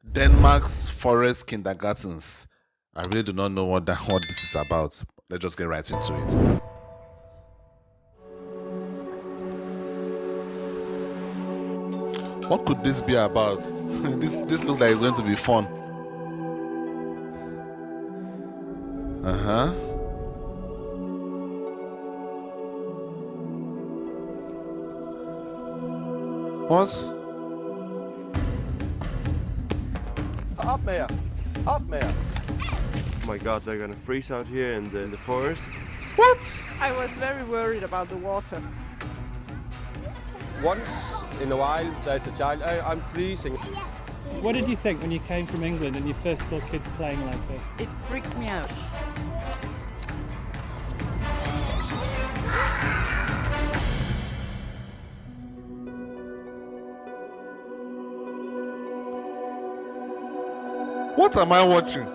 Denmark's forest kindergartens. I really do not know what this is about. Let's just get right into it. What could this be about? This looks like it's going to be fun. What? Up med jer. Up med jer. Oh my god, they're gonna freeze out here in the forest. What? I was very worried about the water. Once in a while, there's a child. I'm freezing. What did you think when you came from England and you first saw kids playing like this? It freaked me out. What am I watching?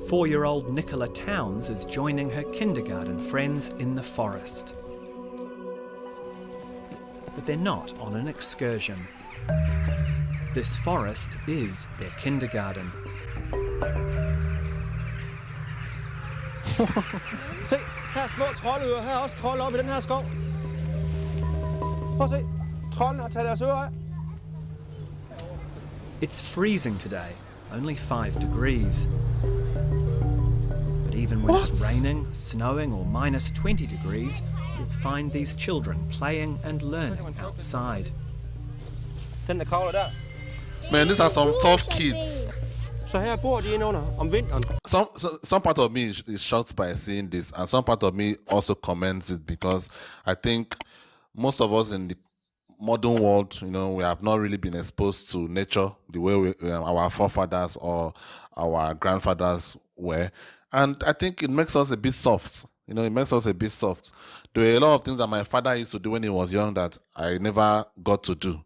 Four-year-old Nicola Towns is joining her kindergarten friends in the forest. But they're not on an excursion. This forest is their kindergarten. Se, her er små troldøer. Her er også trolde oppe i den her skov. Prøv at se. Troldene har taget deres ører af. It's freezing today, only 5 degrees. But even when it's raining, snowing or minus 20 degrees, you'll find these children playing and learning outside. Den der kravler der. Man, these are some tough kids. Så her bor de inde under om vinteren. Some part of me is shocked by seeing this, and some part of me also commends it because I think most of us in the modern world, we have not really been exposed to nature the way our forefathers or our grandfathers were, and I think it makes us a bit soft. It makes us a bit soft. There were a lot of things that my father used to do when he was young that I never got to do.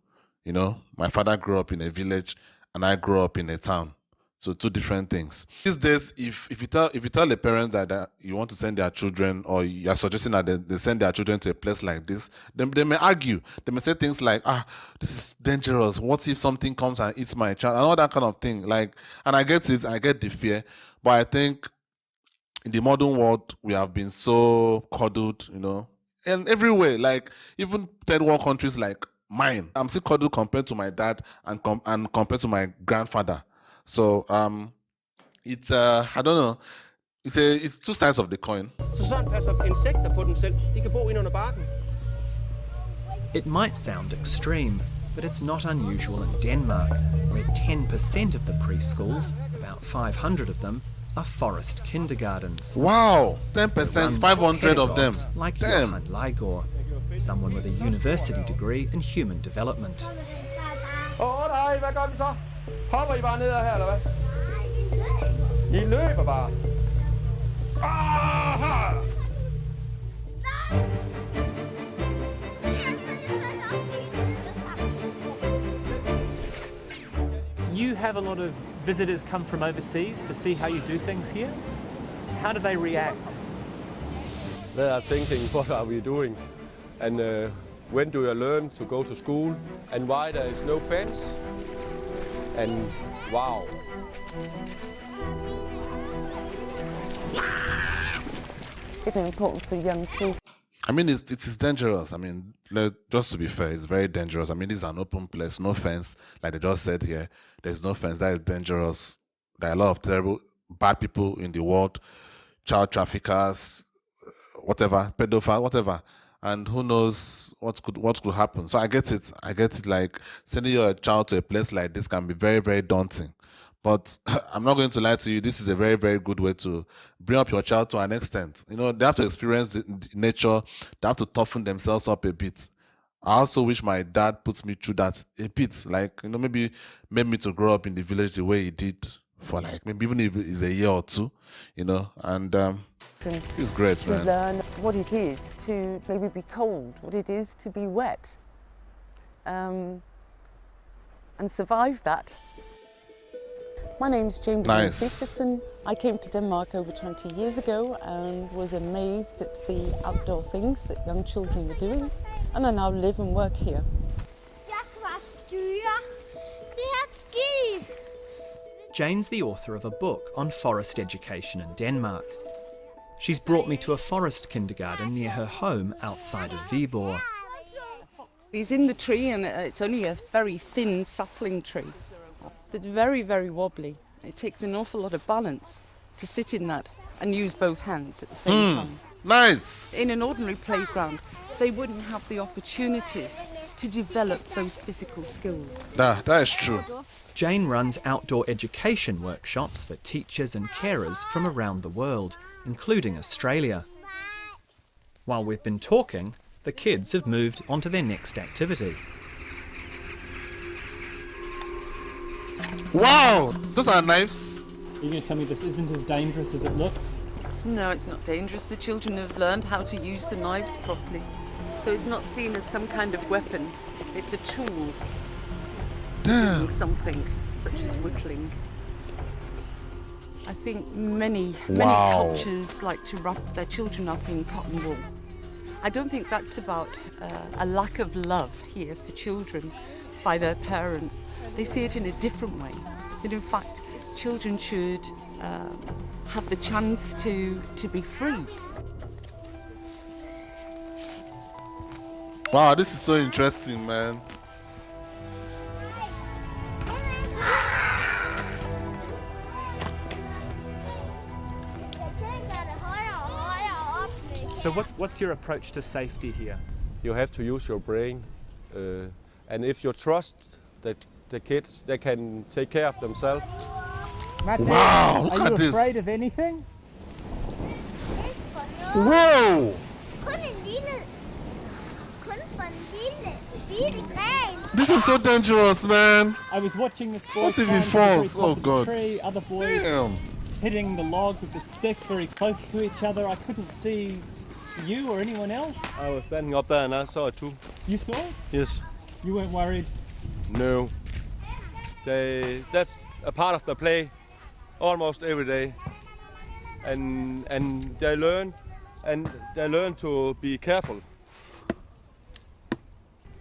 My father grew up in a village, and I grew up in a town. So two different things. These days, if you tell the parents that you want to send their children, or you are suggesting that they send their children to a place like this, they may argue. They may say things like, this is dangerous. What if something comes and eats my child? And all that kind of thing. And I get it. I get the fear. But I think in the modern world, we have been so coddled, in every way. Like even third world countries like mine, I'm still coddled compared to my dad and compared to my grandfather. So it's I don't know. It's two sides of the coin. Så sådan passer insekter på dem selv. De kan bo inde under barken. It might sound extreme, but it's not unusual in Denmark, where 10% of the preschools, about 500 of them, are forest kindergartens. Wow, 10%, 500 of them. Like Damn. Johan Leigård, someone with a university degree in human development. Nej, hvad gør vi så? Hopper I bare ned her, eller hvad? I løber bare. Aha! You have a lot of visitors come from overseas to see how you do things here. How do they react? They are thinking, what are we doing? And when do you learn to go to school? And why there is no fence? And wow. It's important for young children. I mean, it is dangerous. I mean, just to be fair, it's very dangerous. I mean, this is an open place, no fence. Like they just said here, there's no fence. That is dangerous. There are a lot of terrible, bad people in the world, child traffickers, whatever, pedophile, whatever. And who knows what could happen. So I get it. Like sending your child to a place like this can be very, very daunting. But I'm not going to lie to you. This is a very, very good way to bring up your child to an extent. They have to experience the nature. They have to toughen themselves up a bit. I also wish my dad puts me through that a bit. Like, maybe made me to grow up in the village the way he did for like maybe even if it's a year or two, and it's great, man. To learn what it is to maybe be cold, what it is to be wet, and survive that. My name's Jane Nice. Peterson. I came to Denmark over 20 years ago and was amazed at the outdoor things that young children were doing, and I now live and work here. Jane's the author of a book on forest education in Denmark. She's brought me to a forest kindergarten near her home outside of Viborg. He's in the tree, and it's only a very thin sapling tree. It's very, very wobbly. It takes an awful lot of balance to sit in that and use both hands at the same time. Nice. In an ordinary playground, they wouldn't have the opportunities to develop those physical skills. That is true. Jane runs outdoor education workshops for teachers and carers from around the world, including Australia. While we've been talking, the kids have moved on to their next activity. Wow, those are knives. Are you going to tell me this isn't as dangerous as it looks? No, it's not dangerous. The children have learned how to use the knives properly. So it's not seen as some kind of weapon. It's a tool. Damn. Doing something, such as whittling. I think many Wow. cultures like to wrap their children up in cotton wool. I don't think that's about a lack of love here for children by their parents. They see it in a different way. That in fact, children should have the chance to be free. Wow, this is so interesting, man. So what's your approach to safety here? You have to use your brain, and if you trust that the kids, they can take care of themselves. Wow, look Are you at this. afraid of anything? Whoa! This is so dangerous, man. I was watching this boy. What if he climb to the very falls? top Oh, of the God. tree, other boys Damn. hitting the log with the stick very close to each other. I couldn't see you or anyone else. I was standing up there and I saw it too. You saw it? Yes. You weren't worried? No. That's a part of the play almost every day. And they learn to be careful.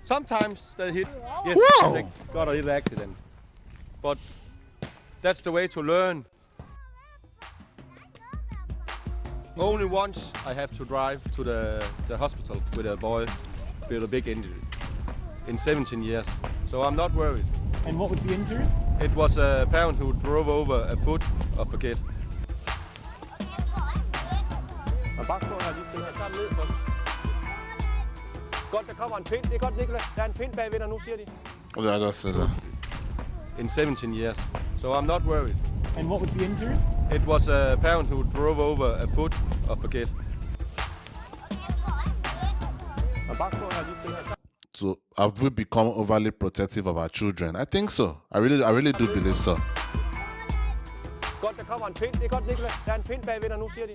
Sometimes they hit, yes, Wow. they got a little accident. But that's the way to learn. Only once I have to drive to the hospital with a boy with a big injury in 17 years. So I'm not worried. And what was the injury? It was a parent who drove over a foot of a kid. Godt, der kommer en pind. Det er godt, Nicolai. Der er en pind bagved dig nu, siger de. Yeah, I just said that. In 17 years. So I'm not worried. And what was the injury? It was a parent who drove over a foot of a kid. So have we become overly protective of our children? I think so. I really do believe so. Godt, der kommer en pind. Det er godt, Nicolai. Der er en pind bagved dig nu, siger de.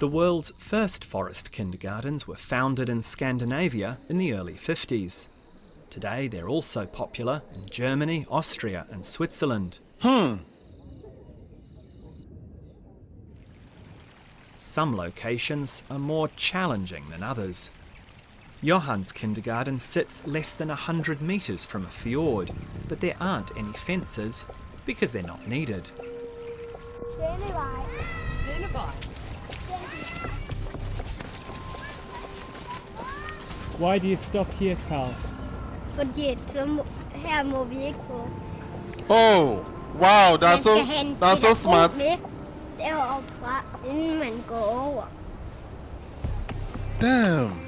The world's first forest kindergartens were founded in Scandinavia in the early 50s. Today they're also popular in Germany, Austria and Switzerland. Some locations are more challenging than others. Johann's kindergarten sits less than 100 metres from a fjord, but there aren't any fences because they're not needed. Why do you stop here, Carl? Fordi her må vi ikke gå. Oh, wow, Man skal have en that's so pædagog smart. med deroppe fra, inden man går over. Damn.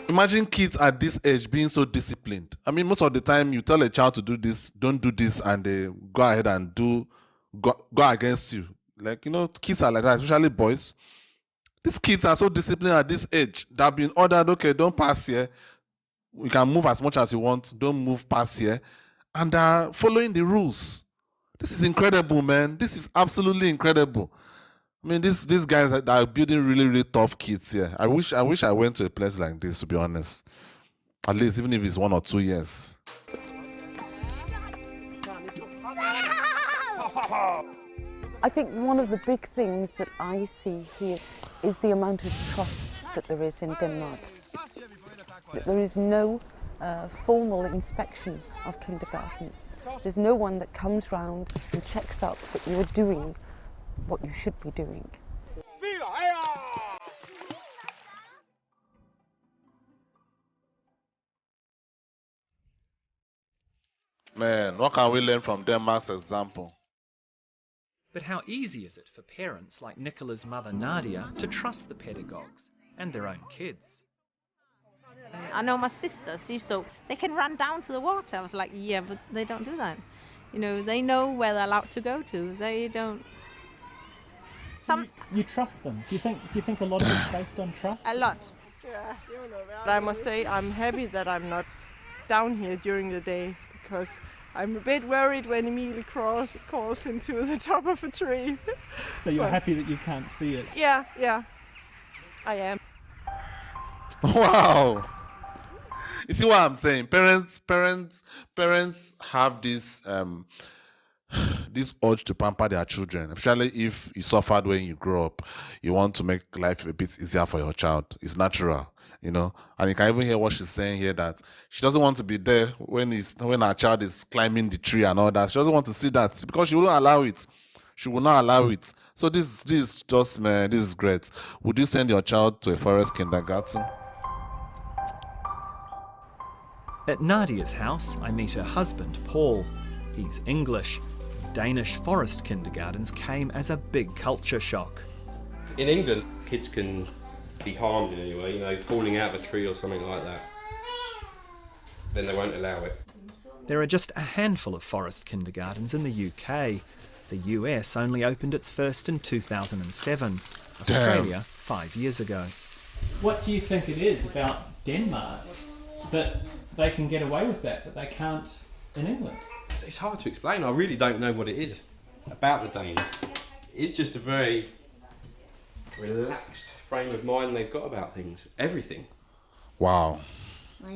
Imagine kids at this age being so disciplined. I mean, most of the time you tell a child to do this, don't do this, and they go ahead and go against you. Like, you know, kids are like that, especially boys. These kids are so disciplined at this age. They've been ordered, okay, don't pass here. You can move as much as you want. Don't move past here. And they're following the rules. This is incredible, man. This is absolutely incredible. I mean, these guys that are building really, really tough kids here. I wish I went to a place like this, to be honest. At least, even if it's 1 or 2 years. I think one of the big things that I see here is the amount of trust that there is in Denmark. That there is no formal inspection of kindergartens. There's no one that comes round and checks up that you're doing what you should be doing. Man, what can we learn from Denmark's example? But how easy is it for parents like Nicola's mother Nadia to trust the pedagogues and their own kids? I know my sister, so they can run down to the water. I was like, yeah, but they don't do that. You know, they know where they're allowed to go to. They don't. You trust them. Do you think a lot of it's based on trust? A lot. Yeah. I must say I'm happy that I'm not down here during the day, because I'm a bit worried when Emil crawls into the top of a tree. So you're happy that you can't see it? Yeah, I am. Wow. You see what I'm saying? Parents have this this urge to pamper their children, especially if you suffered when you grow up. You want to make life a bit easier for your child. It's natural, you know. And you can even hear what she's saying here, that she doesn't want to be there when her child is climbing the tree and all that. She doesn't want to see that because she won't allow it. She will not allow it. So this is just, man, this is great. Would you send your child to a forest kindergarten? At Nadia's house, I meet her husband, Paul. He's English. Danish forest kindergartens came as a big culture shock. In England, kids can be harmed in any way, you know, falling out of a tree or something like that. Then they won't allow it. There are just a handful of forest kindergartens in the UK. The US only opened its first in 2007. Australia, 5 years ago. What do you think it is about Denmark that they can get away with that, but they can't in England? It's hard to explain. I really don't know what it is about the Danes. It's just a very relaxed frame of mind they've got about things, everything. Wow.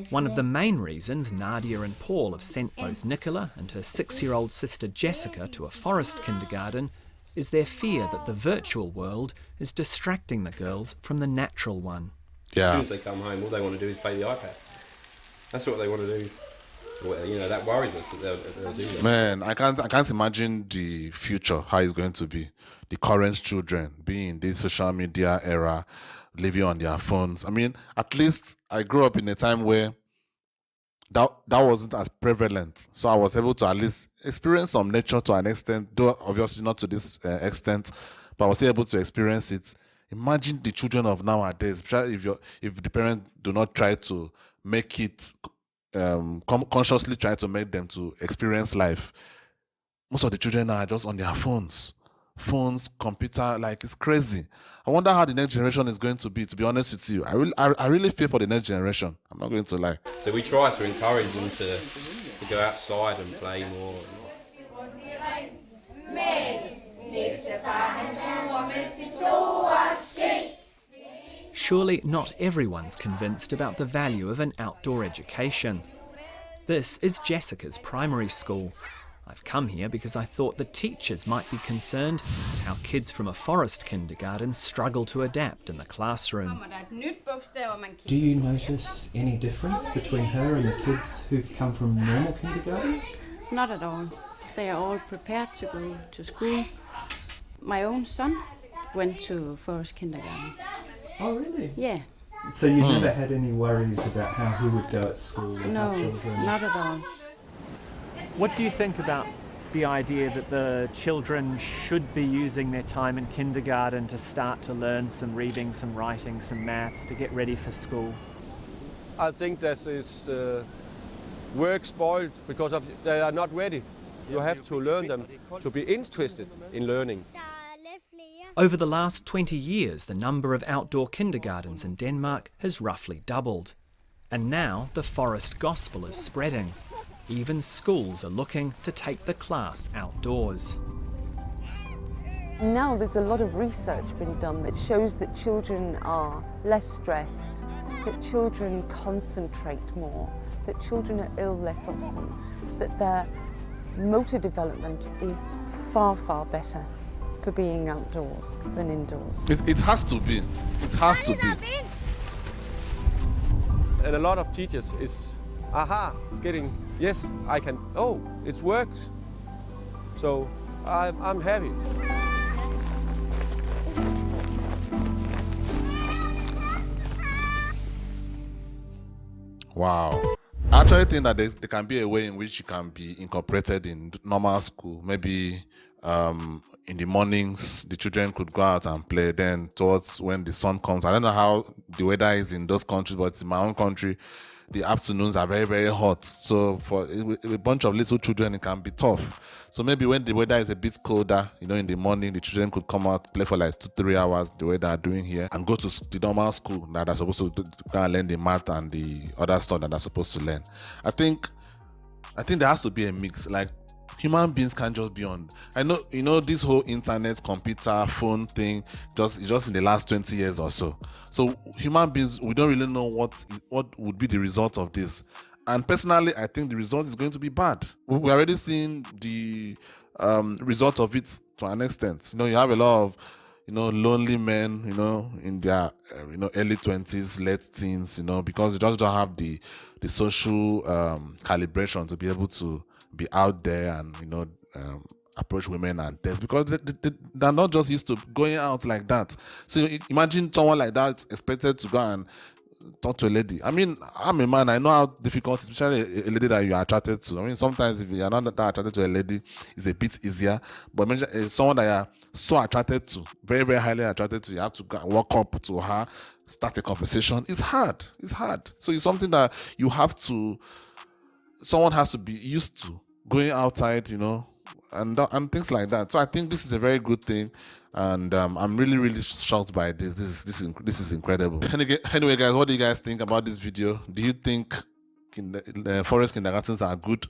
One of the main reasons Nadia and Paul have sent both Nicola and her 6-year-old sister Jessica to a forest kindergarten is their fear that the virtual world is distracting the girls from the natural one. Yeah. As soon as they come home, all they want to do is play the iPad. That's what they want to do. Well, you know, that worries us that they'll do that. Man, I can't imagine the future, how it's going to be. The current children being in this social media era, living on their phones. I mean, at least I grew up in a time where that wasn't as prevalent. So I was able to at least experience some nature to an extent, though obviously not to this extent, but I was able to experience it. Imagine the children of nowadays, especially if the parents do not try to make it, consciously try to make them to experience life. Most of the children are just on their phones, computer, like it's crazy. I wonder how the next generation is going to be honest with you. I really fear for the next generation. I'm not going to lie. So we try to encourage them to go outside and play more. Surely not everyone's convinced about the value of an outdoor education. This is Jessica's primary school. I've come here because I thought the teachers might be concerned how kids from a forest kindergarten struggle to adapt in the classroom. Do you notice any difference between her and the kids who've come from normal kindergartens? Not at all. They are all prepared to go to school. My own son went to forest kindergarten. Oh, really? Yeah. So you never had any worries about how he would go at school with No, our children? not at all. What do you think about the idea that the children should be using their time in kindergarten to start to learn some reading, some writing, some maths, to get ready for school? I think this is work spoiled because they are not ready. You have to learn them to be interested in learning. Over the last 20 years, the number of outdoor kindergartens in Denmark has roughly doubled. And now the forest gospel is spreading. Even schools are looking to take the class outdoors. Now there's a lot of research been done that shows that children are less stressed, that children concentrate more, that children are ill less often, that they're motor development is far, far better for being outdoors than indoors. It has to be. It has to be. And a lot of teachers is, getting, yes, I can, oh, it works. So I'm happy. Wow. I actually think that there can be a way in which you can be incorporated in normal school. Maybe in the mornings, the children could go out and play. Then towards when the sun comes, I don't know how the weather is in those countries, but in my own country, the afternoons are very, very hot. So for a bunch of little children, it can be tough. So maybe when the weather is a bit colder, in the morning, the children could come out, play for like 2-3 hours, the way they are doing here, and go to the normal school that they're supposed to go and learn the math and the other stuff that they're supposed to learn. I think there has to be a mix. Like, human beings can't just be on. I know, this whole internet, computer, phone thing, just in the last 20 years or so. So human beings, we don't really know what would be the result of this. And personally, I think the result is going to be bad. We're already seeing the result of it to an extent. You have a lot of lonely men, in their early 20s, late teens, because they just don't have the social calibration to be able to be out there and approach women and text, because they're not just used to going out like that. So imagine someone like that expected to go and talk to a lady. I mean, I'm a man, I know how difficult, especially a lady that you are attracted to. I mean, sometimes if you are not that attracted to a lady, it's a bit easier. But imagine someone that you are so attracted to, very, very highly attracted to, you have to go and walk up to her, start a conversation. It's hard. So it's something that someone has to be used to going outside, and things like that. So I think this is a very good thing, and I'm really, really shocked by this. This is incredible. Anyway, guys, what do you guys think about this video? Do you think forest kindergartens are good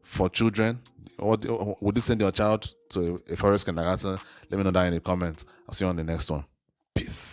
for children? Or would you send your child to a forest kindergarten? Let me know that in the comments. I'll see you on the next one. Peace.